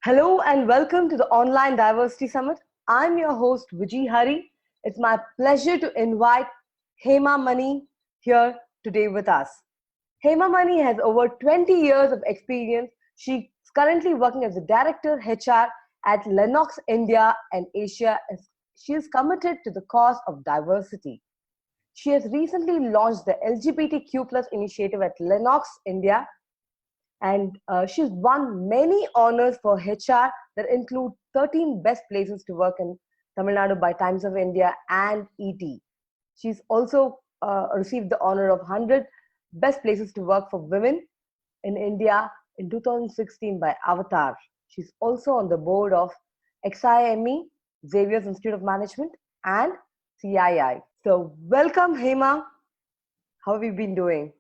Hello and welcome to the Online Diversity Summit. I'm your host Vijay Hari. It's my pleasure to invite Hema Mani here today with us. Hema Mani has over 20 years of experience. She's currently working as a director HR at Lennox India and Asia. She is committed to the cause of diversity. She has recently launched the LGBTQ plus initiative at Lennox India, and she's won many honors for HR that include 13 best places to work in Tamil Nadu by Times of India and ET. She's also received the honor of 100 best places to work for women in India in 2016 by Avatar. She's also on the board of XIME, Xavier's Institute of Management, and CII. So, welcome, Hema. How have you been doing?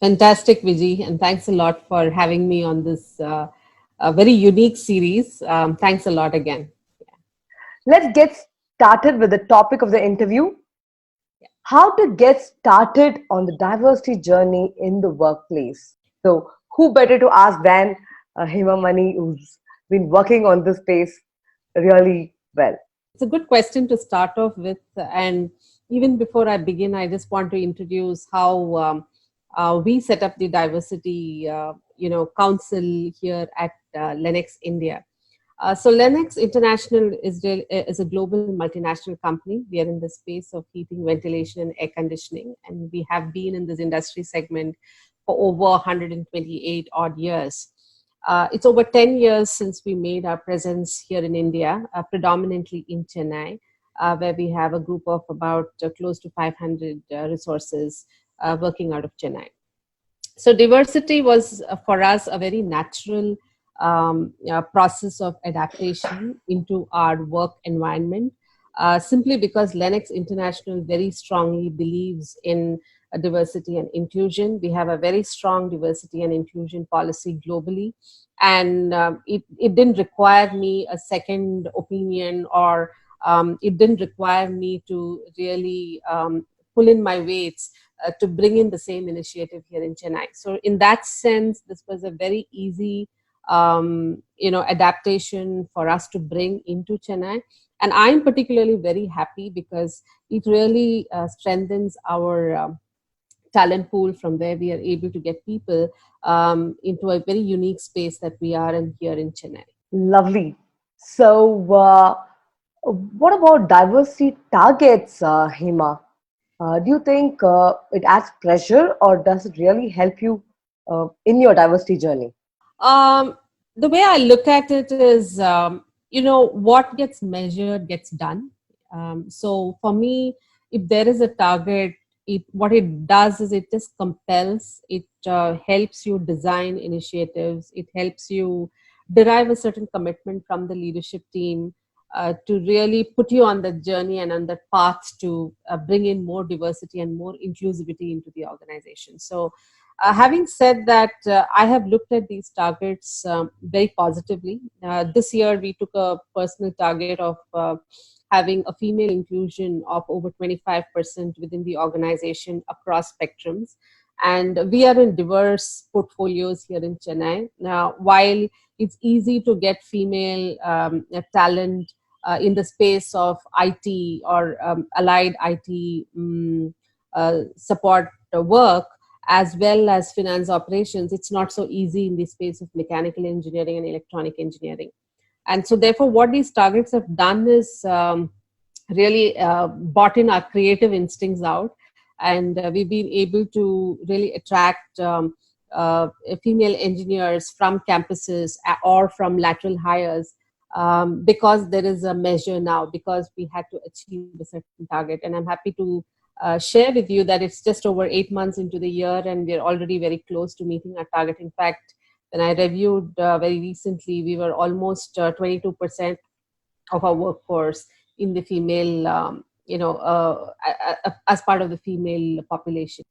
Fantastic, Vijay, and thanks a lot for having me on this very unique series. Thanks a lot again. Let's get started with the topic of the interview: how to get started on the diversity journey in the workplace. So, who better to ask than Hema Mani, who's been working on this space really well? It's a good question to start off with. And even before I begin, I just want to introduce how we set up the diversity, council here at Lennox India. So Lennox International is a global multinational company. We are in the space of heating, ventilation, and air conditioning, and we have been in this industry segment for over 128 odd years. It's over 10 years since we made our presence here in India, predominantly in Chennai, where we have a group of about close to 500 resources working out of Chennai. So diversity was for us a very natural process of adaptation into our work environment, simply because Lennox International very strongly believes in diversity and inclusion. We have a very strong diversity and inclusion policy globally, and it didn't require me a second opinion, or it didn't require me to really pull in my weights to bring in the same initiative here in Chennai. So in that sense, this was a very easy adaptation for us to bring into Chennai. And I'm particularly very happy because it really strengthens our talent pool, from where we are able to get people into a very unique space that we are in here in Chennai. Lovely. So, what about diversity targets, Hema? Do you think it adds pressure, or does it really help you in your diversity journey? Um, the way I look at it is, what gets measured gets done. So for me, if there is a target, what it does is it just compels, it helps you design initiatives, it helps you derive a certain commitment from the leadership team to really put you on the journey and on the path to bring in more diversity and more inclusivity into the organization. So having said that, I have looked at these targets very positively. This year, we took a personal target of having a female inclusion of over 25% within the organization across spectrums. And we are in diverse portfolios here in Chennai. Now, while it's easy to get female talent in the space of IT or allied IT support work, as well as finance operations, it's not so easy in the space of mechanical engineering and electronic engineering. And so therefore what these targets have done is really brought in our creative instincts out, and we've been able to really attract female engineers from campuses or from lateral hires, because there is a measure now, because we had to achieve a certain target. And I'm happy to share with you that it's just over 8 months into the year, and we're already very close to meeting our target. In fact, when I reviewed very recently, we were almost 22% of our workforce in the female, as part of the female population.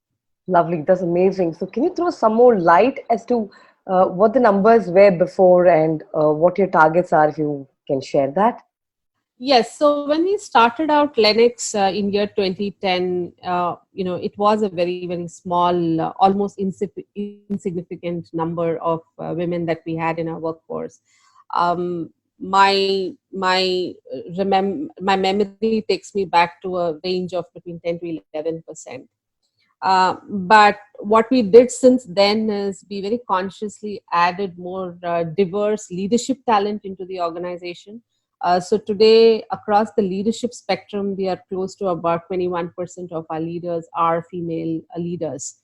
Lovely. That's amazing. So, can you throw some more light as to what the numbers were before and what your targets are, if you can share that? Yes. So when we started out Lennox in year 2010, it was a very, very small, almost insignificant number of women that we had in our workforce. My memory takes me back to a range of between 10 to 11%. But what we did since then is we very consciously added more diverse leadership talent into the organization. So today, across the leadership spectrum, we are close to about 21% of our leaders are female leaders.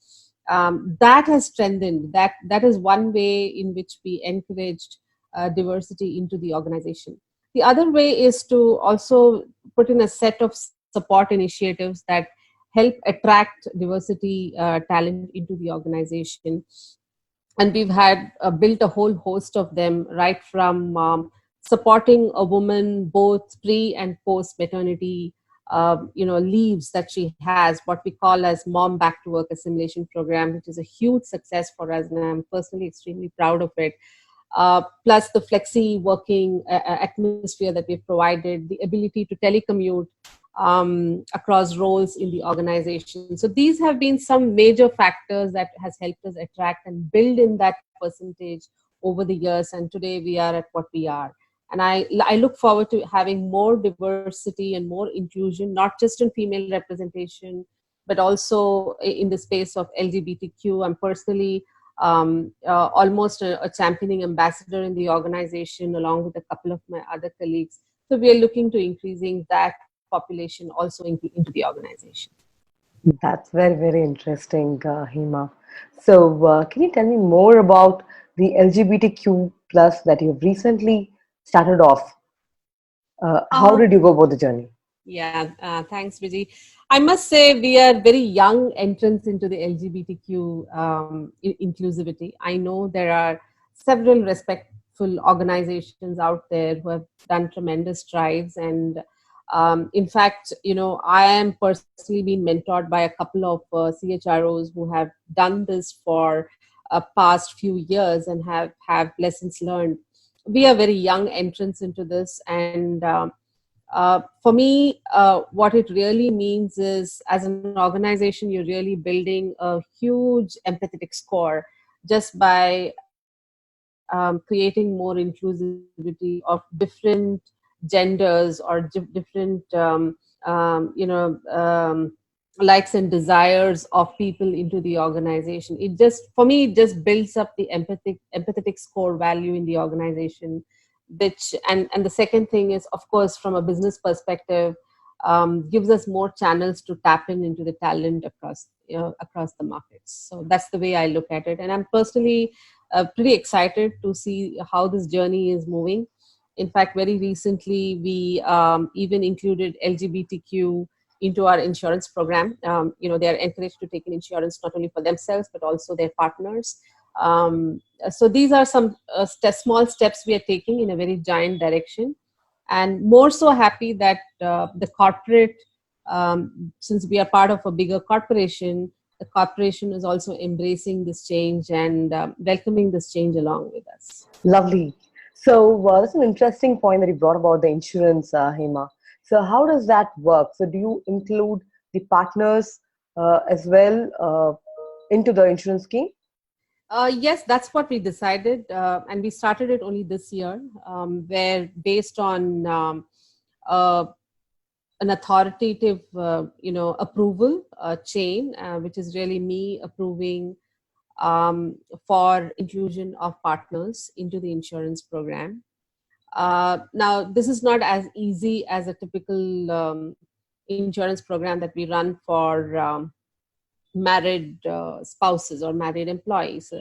That has strengthened. That is one way in which we encouraged diversity into the organization. The other way is to also put in a set of support initiatives that help attract diversity talent into the organization. And we've had built a whole host of them, right from supporting a woman both pre and post maternity leaves that she has, what we call as mom back to work assimilation program, which is a huge success for us, and I'm personally extremely proud of it. Plus the flexi working atmosphere that we've provided, the ability to telecommute across roles in the organization. So these have been some major factors that has helped us attract and build in that percentage over the years. And today we are at what we are. And I look forward to having more diversity and more inclusion, not just in female representation, but also in the space of LGBTQ. I'm personally almost a championing ambassador in the organization, along with a couple of my other colleagues. So we are looking to increasing that population also into the organization. That's very, very interesting, Hema. So, can you tell me more about the LGBTQ plus that you've recently started off? How Uh, did you go about the journey? yeah, thanks, Vijay. I must say we are very young entrants into the LGBTQ inclusivity. I know there are several respectful organizations out there who have done tremendous strides, and in fact, I am personally being mentored by a couple of CHROs who have done this for past few years and have lessons learned. We are very young entrants into this, and for me, what it really means is, as an organization, you're really building a huge empathetic score just by creating more inclusivity of different genders or different likes and desires of people into the organization. It just, for me, it just builds up the empathetic score value in the organization. Which, and the second thing is, of course, from a business perspective, gives us more channels to tap into the talent across the markets. So that's the way I look at it, and I'm personally pretty excited to see how this journey is moving. In fact, very recently, we even included LGBTQ into our insurance program. They are encouraged to take in insurance not only for themselves, but also their partners. So these are some small steps we are taking in a very giant direction. And more so happy that the corporate, since we are part of a bigger corporation, the corporation is also embracing this change and welcoming this change along with us. Lovely. So, that's an interesting point that you brought about the insurance, Hema. So, how does that work? So, do you include the partners as well into the insurance scheme? Yes, that's what we decided, and we started it only this year, where based on uh, an authoritative, approval chain, which is really me approving for inclusion of partners into the insurance program. Now, this is not as easy as a typical insurance program that we run for married spouses or married employees,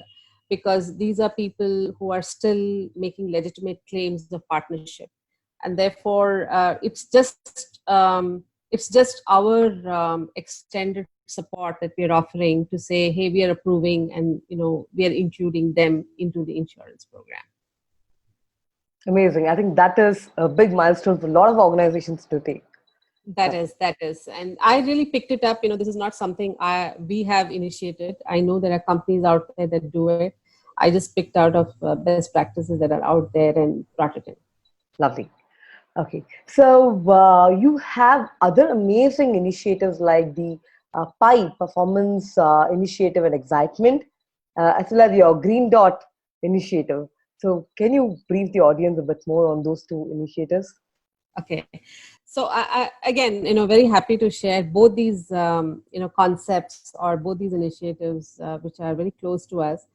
because these are people who are still making legitimate claims of partnership, and therefore it's just our extended support that we are offering to say, hey, we are approving, and we are including them into the insurance program. Amazing. I think that is a big milestone for a lot of organizations to take. That is, and I really picked it up. This is not something we have initiated. I know there are companies out there that do it. I just picked out of best practices that are out there and brought it in. Lovely. Okay. So, you have other amazing initiatives like the PI Performance Initiative and Excitement, as well as your Green Dot initiative. So, can you brief the audience a bit more on those two initiatives? Okay, so again, very happy to share both these, concepts or both these initiatives, which are very close to us.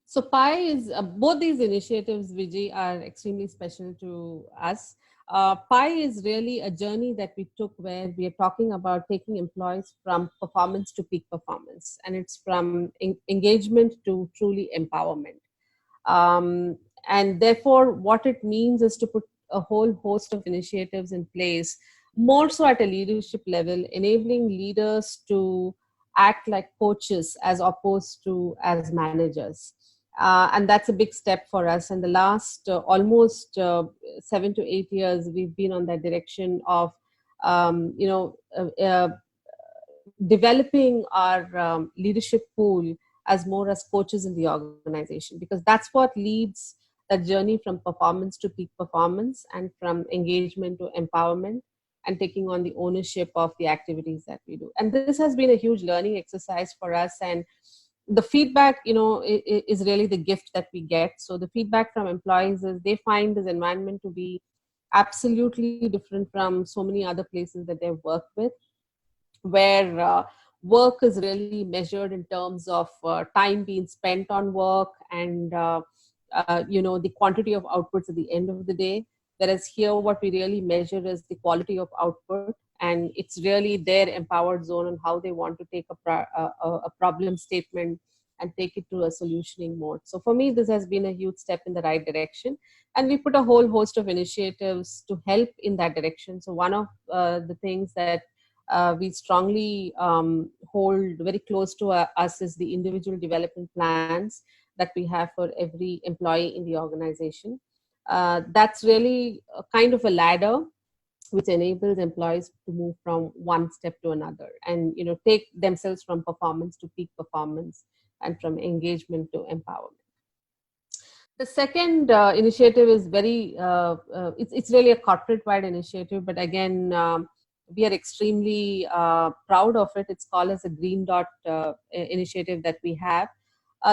So Pi is both these initiatives, Vijay, are extremely special to us. Pi is really a journey that we took where we are talking about taking employees from performance to peak performance, and it's from engagement to truly empowerment. Um, and therefore, what it means is to put a whole host of initiatives in place, more so at a leadership level, enabling leaders to act like coaches as opposed to as managers. And that's a big step for us. In the last almost 7 to 8 years, we've been on that direction of, developing our leadership pool as more as coaches in the organization, because that's what leads that journey from performance to peak performance and from engagement to empowerment and taking on the ownership of the activities that we do. And this has been a huge learning exercise for us, and the feedback, is really the gift that we get. So the feedback from employees is they find this environment to be absolutely different from so many other places that they've worked with, where work is really measured in terms of time being spent on work and the quantity of outputs at the end of the day. Whereas here, what we really measure is the quality of output, and it's really their empowered zone on how they want to take a problem statement and take it to a solutioning mode. So for me, this has been a huge step in the right direction, and we put a whole host of initiatives to help in that direction. So one of the things that we strongly hold very close to us is the individual development plans that we have for every employee in the organization. That's really a kind of a ladder which enables employees to move from one step to another and take themselves from performance to peak performance and from engagement to empowerment. The second initiative is it's really a corporate wide initiative, but again, we are extremely proud of it. It's called as a Green Dot initiative that we have.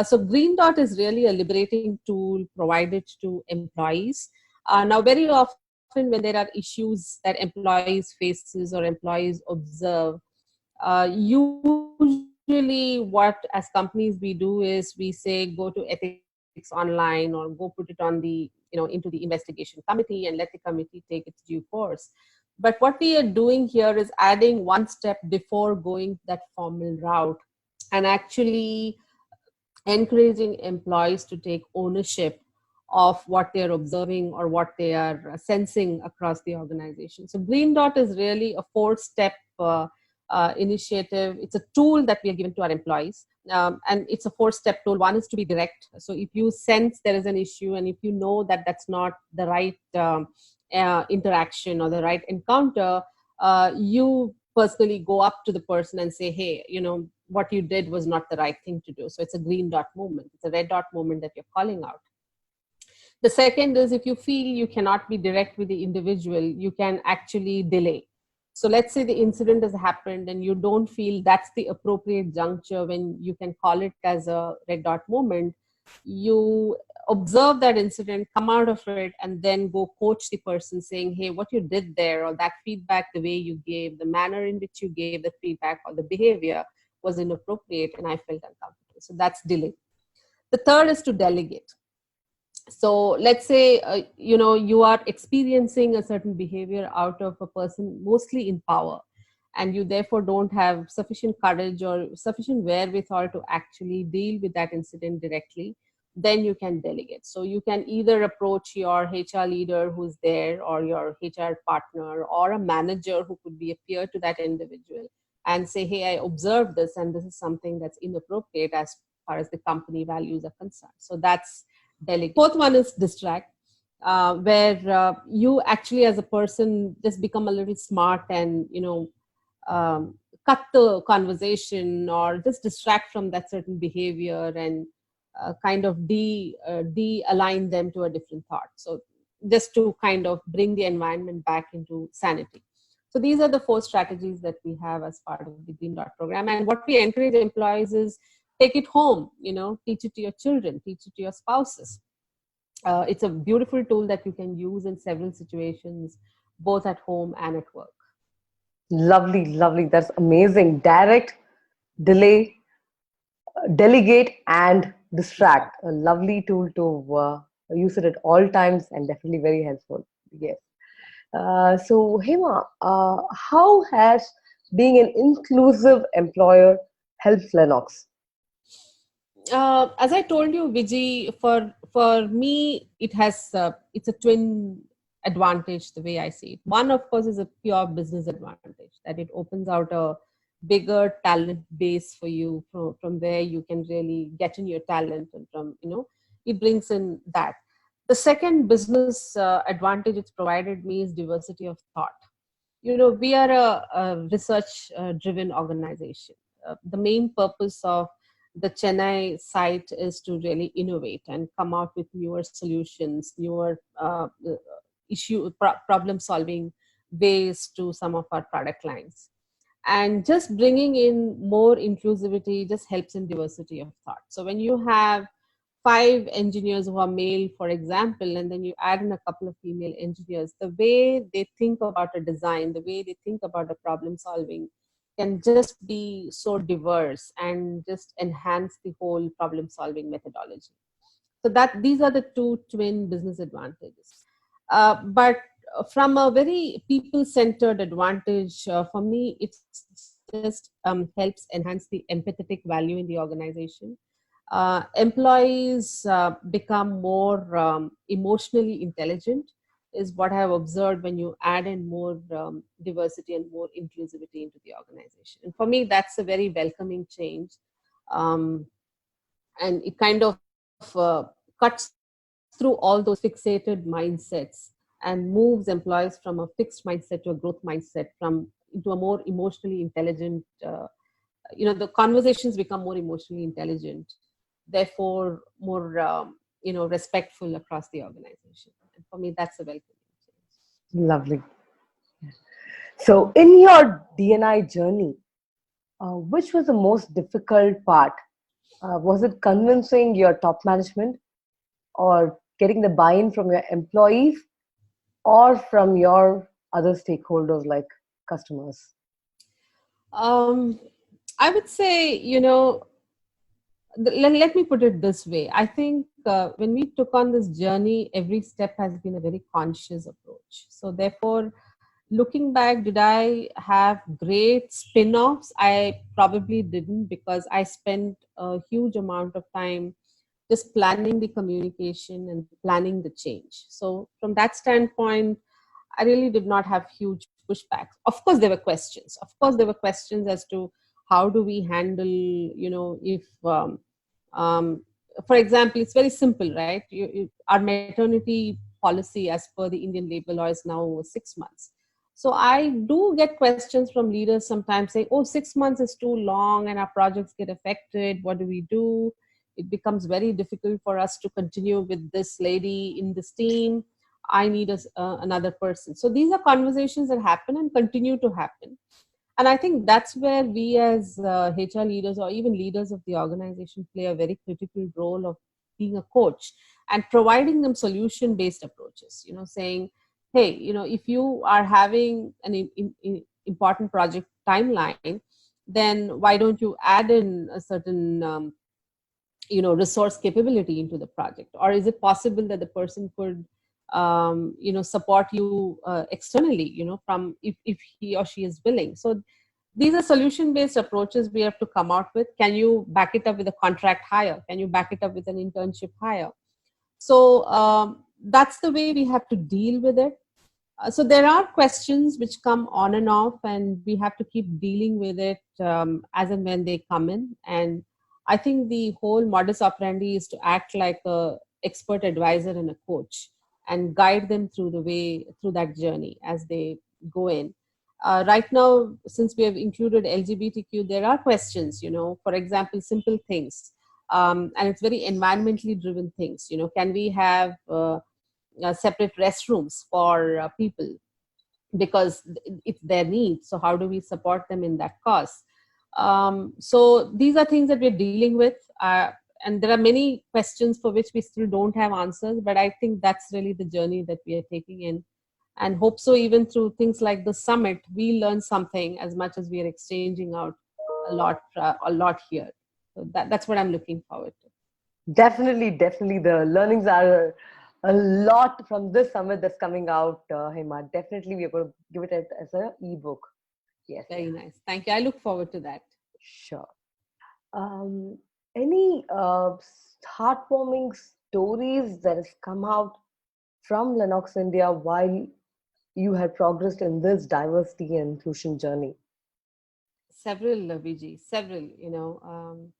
So Green Dot is really a liberating tool provided to employees. Now, very often when there are issues that employees faces or employees observe, usually what as companies we do is we say go to ethics online or go put it on the into the investigation committee and let the committee take its due course. But what we are doing here is adding one step before going that formal route and actually encouraging employees to take ownership of what they're observing or what they are sensing across the organization. So Green Dot is really a 4-step initiative. It's a tool that we are given to our employees. And it's a 4-step tool. One is to be direct. So if you sense there is an issue and if you know that that's not the right interaction or the right encounter, you personally go up to the person and say, hey, what you did was not the right thing to do. So it's a green dot movement. It's a red dot movement that you're calling out. The second is if you feel you cannot be direct with the individual, you can actually delay. So let's say the incident has happened and you don't feel that's the appropriate juncture when you can call it as a red dot moment. You observe that incident, come out of it, and then go coach the person saying, hey, what you did there, or that feedback, the way you gave, the manner in which you gave the feedback or the behavior was inappropriate and I felt uncomfortable. So that's delay. The third is to delegate. So let's say you are experiencing a certain behavior out of a person mostly in power, and you therefore don't have sufficient courage or sufficient wherewithal to actually deal with that incident directly. Then you can delegate. So you can either approach your HR leader who's there, or your HR partner, or a manager who could be a peer to that individual, and say, hey, I observed this and this is something that's inappropriate as far as the company values are concerned. So that's delegate. Fourth one is distract, where you actually as a person just become a little smart and cut the conversation or just distract from that certain behavior and kind of de-align them to a different thought. So just to kind of bring the environment back into sanity. So these are the 4 strategies that we have as part of the Green Dot program. And what we encourage employees is take it home, teach it to your children, teach it to your spouses. It's a beautiful tool that you can use in several situations, both at home and at work. Lovely, lovely. That's amazing. Direct, delay, delegate, and distract. A lovely tool to use it at all times and definitely very helpful. Yes. So, Hema, how has being an inclusive employer helped Lennox? As I told you, Vijay, for me, it's a twin advantage the way I see it. One, of course, is a pure business advantage that it opens out a bigger talent base for you from where you can really get in your talent, and from it brings in that. The second business advantage it's provided me is diversity of thought. We are a research driven organization. The main purpose of the Chennai site is to really innovate and come out with newer solutions, newer problem solving ways to some of our product lines. And just bringing in more inclusivity just helps in diversity of thought. So when you have 5 engineers who are male, for example, and then you add in a couple of female engineers, the way they think about a design, the way they think about a problem solving can just be so diverse and just enhance the whole problem solving methodology. So that these are the two twin business advantages. But from a very people centered advantage, for me, it's just helps enhance the empathetic value in the organization. Employees become more emotionally intelligent, is what I have observed when you add in more diversity and more inclusivity into the organization. And for me, that's a very welcoming change. Um, and it kind of cuts through all those fixated mindsets and moves employees from a fixed mindset to a growth mindset, from into a more emotionally intelligent. The conversations become more emotionally intelligent, therefore more respectful across the organization. And for me, that's a welcome change. Lovely. So, in your DNI journey, which was the most difficult part? Was it convincing your top management, or getting the buy-in from your employees, or from your other stakeholders like customers? um, I would say, let me put it this way. I think when we took on this journey, every step has been a very conscious approach. So therefore, looking back, did I have great spin-offs? I probably didn't, because I spent a huge amount of time just planning the communication and planning the change. So from that standpoint, I really did not have huge pushbacks. Of course, there were questions. Of course, there were questions as to how do we handle, if, for example, it's very simple, right? Our maternity policy as per the Indian labor law is now 6 months. So I do get questions from leaders sometimes saying, oh, 6 months is too long and our projects get affected. What do we do? It becomes very difficult for us to continue with this lady in this team. I need another person. So these are conversations that happen and continue to happen. And I think that's where we as HR leaders or even leaders of the organization play a very critical role of being a coach and providing them solution based approaches, saying, hey, if you are having an important project timeline, then why don't you add in a certain resource capability into the project? Or is it possible that the person could support you externally, from if he or she is willing? So these are solution based approaches we have to come out with. Can you back it up with a contract hire? Can you back it up with an internship hire? So that's the way we have to deal with it. So there are questions which come on and off, and we have to keep dealing with it as and when they come in. And I think the whole modus operandi is to act like a expert advisor and a coach and guide them through the way through that journey as they go in. Right now, since we have included LGBTQ, there are questions, for example, simple things. And it's very environmentally driven things. Can we have separate restrooms for people, because it's their needs? So how do we support them in that cause? So these are things that we're dealing with, and there are many questions for which we still don't have answers, but I think that's really the journey that we are taking in, and hope so even through things like the summit we learn something as much as we are exchanging out a lot here. So that's what I'm looking forward to. Definitely, definitely. The learnings are a lot from this summit that's coming out, Hema. Definitely, we're going to give it as an ebook. Yes, Very nice. Thank you. I look forward to that. sure. Any heartwarming stories that has come out from Lennox India while you had progressed in this diversity and inclusion journey? Several, VG, several,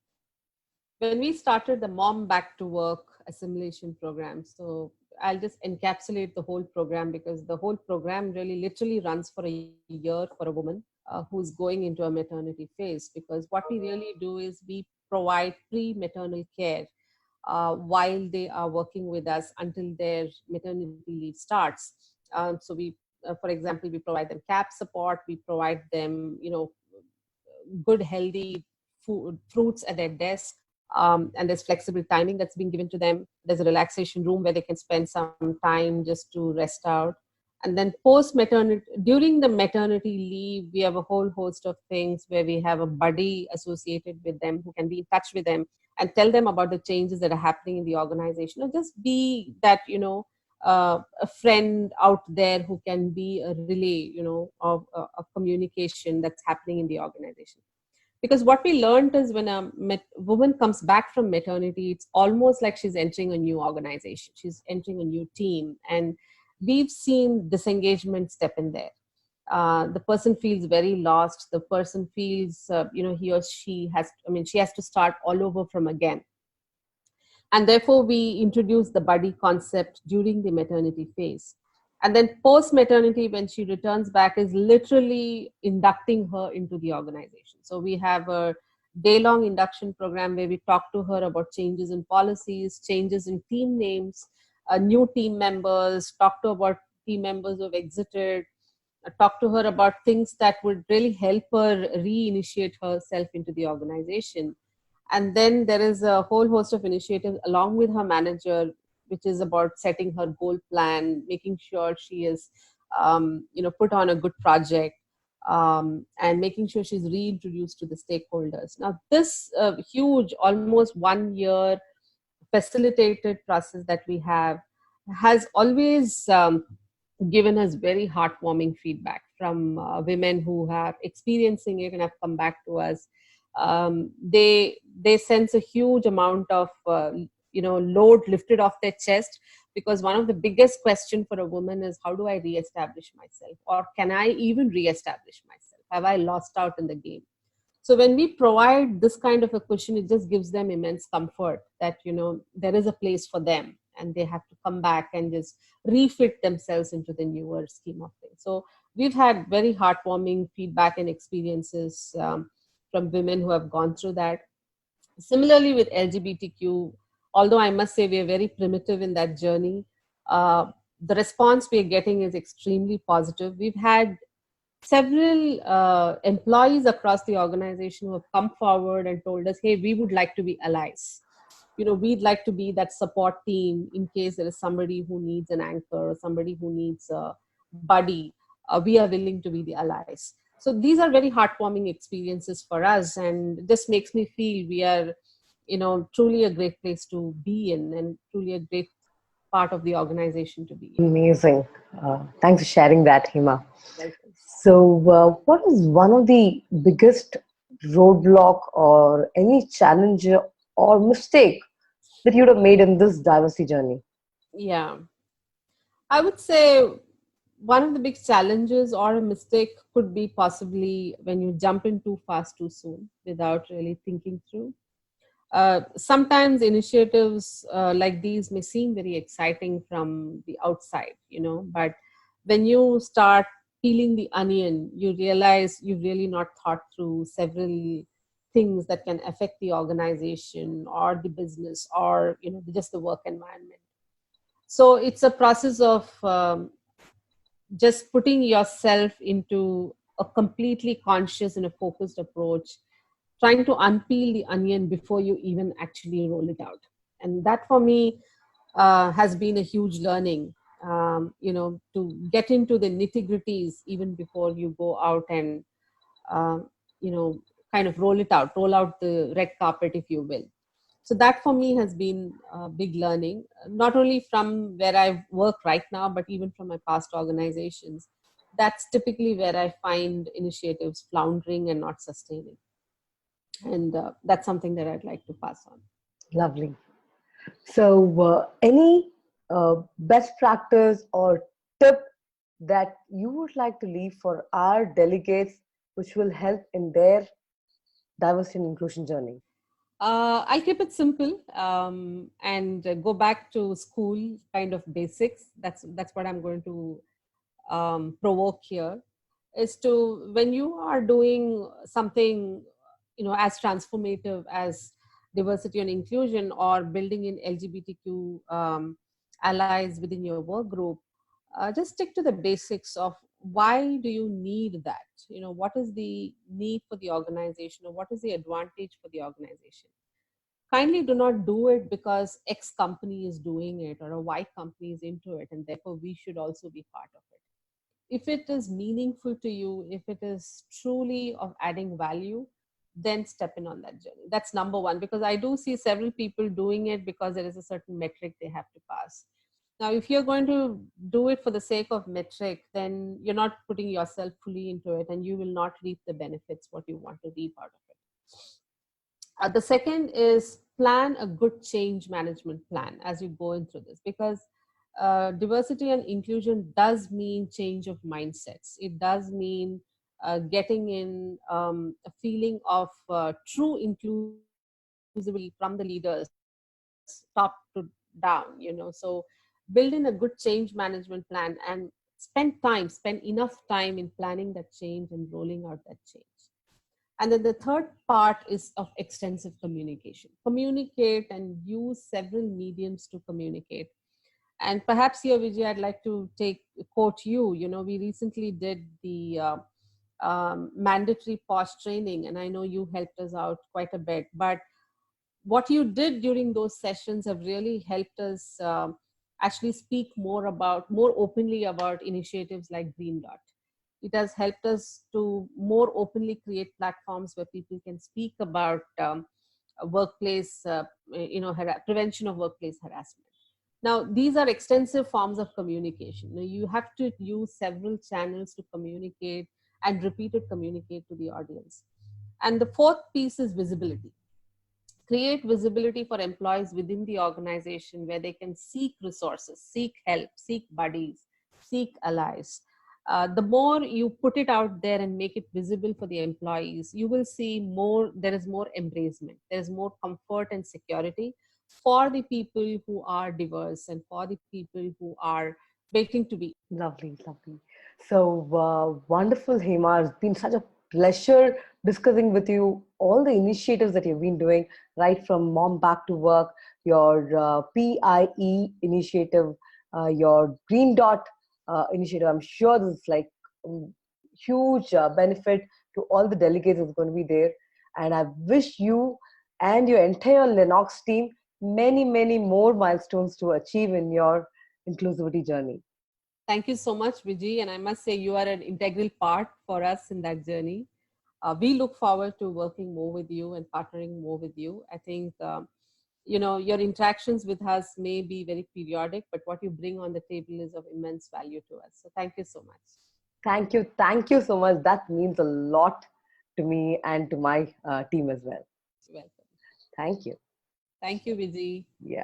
when we started the Mom Back to Work assimilation program. So I'll just encapsulate the whole program, because the whole program really literally runs for a year for a woman who's going into a maternity phase. Because what we really do is we provide pre-maternal care while they are working with us until their maternity leave starts. So we, for example, we provide them CAP support, we provide them, good healthy food, fruits at their desk, and there's flexible timing that's being given to them. There's a relaxation room where they can spend some time just to rest out. And then post maternity, during the maternity leave, we have a whole host of things where we have a buddy associated with them who can be in touch with them and tell them about the changes that are happening in the organization, or just be that, a friend out there who can be a relay, of communication that's happening in the organization. Because what we learned is when a woman comes back from maternity, it's almost like she's entering a new organization, she's entering a new team, and we've seen disengagement step in there. The person feels very lost, the person feels, he or she has, she has to start all over from again. And therefore we introduce the buddy concept during the maternity phase. And then post maternity, when she returns back, is literally inducting her into the organization. So we have a day long induction program where we talk to her about changes in policies, changes in team names, new team members, talk to her about team members who have exited, talk to her about things that would really help her reinitiate herself into the organization. And then there is a whole host of initiatives along with her manager, which is about setting her goal plan, making sure she is, put on a good project, and making sure she's reintroduced to the stakeholders. Now, this huge, almost 1 year facilitated process that we have has always given us very heartwarming feedback from women who have experiencing it and have come back to us. They sense a huge amount of load lifted off their chest, because one of the biggest question for a woman is, how do I reestablish myself, or can I even reestablish myself? Have I lost out in the game? So when we provide this kind of a cushion, it just gives them immense comfort that there is a place for them, and they have to come back and just refit themselves into the newer scheme of things. So we've had very heartwarming feedback and experiences from women who have gone through that. Similarly with LGBTQ, although I must say we are very primitive in that journey, the response we are getting is extremely positive. We've had several employees across the organization who have come forward and told us, hey, we would like to be allies. We'd like to be that support team in case there is somebody who needs an anchor or somebody who needs a buddy. We are willing to be the allies. So these are very heartwarming experiences for us, and this makes me feel we are, truly a great place to be in, and truly a great part of the organization to be in. Amazing. Thanks for sharing that, Hema. Welcome. So, what is one of the biggest roadblock or any challenge or mistake that you'd have made in this diversity journey? Yeah. I would say one of the big challenges or a mistake could be possibly when you jump in too fast too soon without really thinking through. Sometimes initiatives like these may seem very exciting from the outside, but when you start peeling the onion, you realize you've really not thought through several things that can affect the organization or the business, or just the work environment. So it's a process of just putting yourself into a completely conscious and a focused approach, trying to unpeel the onion before you even actually roll it out. And that for me has been a huge learning, to get into the nitty gritties even before you go out and, um, you know, kind of roll out the red carpet, if you will. So that for me has been a big learning, not only from where I work right now, but even from my past organizations. That's typically where I find initiatives floundering and not sustaining. And that's something that I'd like to pass on. Lovely. So, any best practice or tip that you would like to leave for our delegates, which will help in their diversity and inclusion journey? I'll keep it simple, and go back to school kind of basics. That's what I'm going to provoke here. Is to, when you are doing something, as transformative as diversity and inclusion, or building in LGBTQ allies within your work group, just stick to the basics of why do you need that. What is the need for the organization, or what is the advantage for the organization. Kindly do not do it because X company is doing it or a Y company is into it, and therefore we should also be part of it. If it is meaningful to you, if it is truly of adding value, then step in on that journey. That's number one, because I do see several people doing it because there is a certain metric they have to pass. Now, if you're going to do it for the sake of metric, then you're not putting yourself fully into it, and you will not reap the benefits what you want to reap out of it. The second is plan a good change management plan as you go in through this, because diversity and inclusion does mean change of mindsets. It does mean getting in a feeling of true inclusivity from the leaders, top to down. So build in a good change management plan and spend enough time in planning that change and rolling out that change. And then the third part is of extensive communication. Communicate and use several mediums to communicate. And perhaps here, Vijay, I'd like to quote you. We recently did the mandatory POS training, and I know you helped us out quite a bit. But what you did during those sessions have really helped us actually speak more openly about initiatives like Green Dot. It has helped us to more openly create platforms where people can speak about workplace, prevention of workplace harassment. Now, these are extensive forms of communication. You have to use several channels to communicate and repeated communicate to the audience. And the fourth piece is visibility. Create visibility for employees within the organization where they can seek resources, seek help, seek buddies, seek allies. The more you put it out there and make it visible for the employees, you will see there is more embracement, there is more comfort and security for the people who are diverse and for the people who are waiting to be. Lovely, lovely. So wonderful, Hema. It's been such a pleasure discussing with you all the initiatives that you've been doing, right from Mom Back to Work, your PIE initiative, your Green Dot initiative. I'm sure this is like huge benefit to all the delegates that's going to be there. And I wish you and your entire Lennox team many, many more milestones to achieve in your inclusivity journey. Thank you so much, Vijay. And I must say, you are an integral part for us in that journey. We look forward to working more with you and partnering more with you. I think, your interactions with us may be very periodic, but what you bring on the table is of immense value to us. So thank you so much. Thank you. Thank you so much. That means a lot to me and to my team as well. Welcome. Thank you. Thank you, Vijay. Yeah.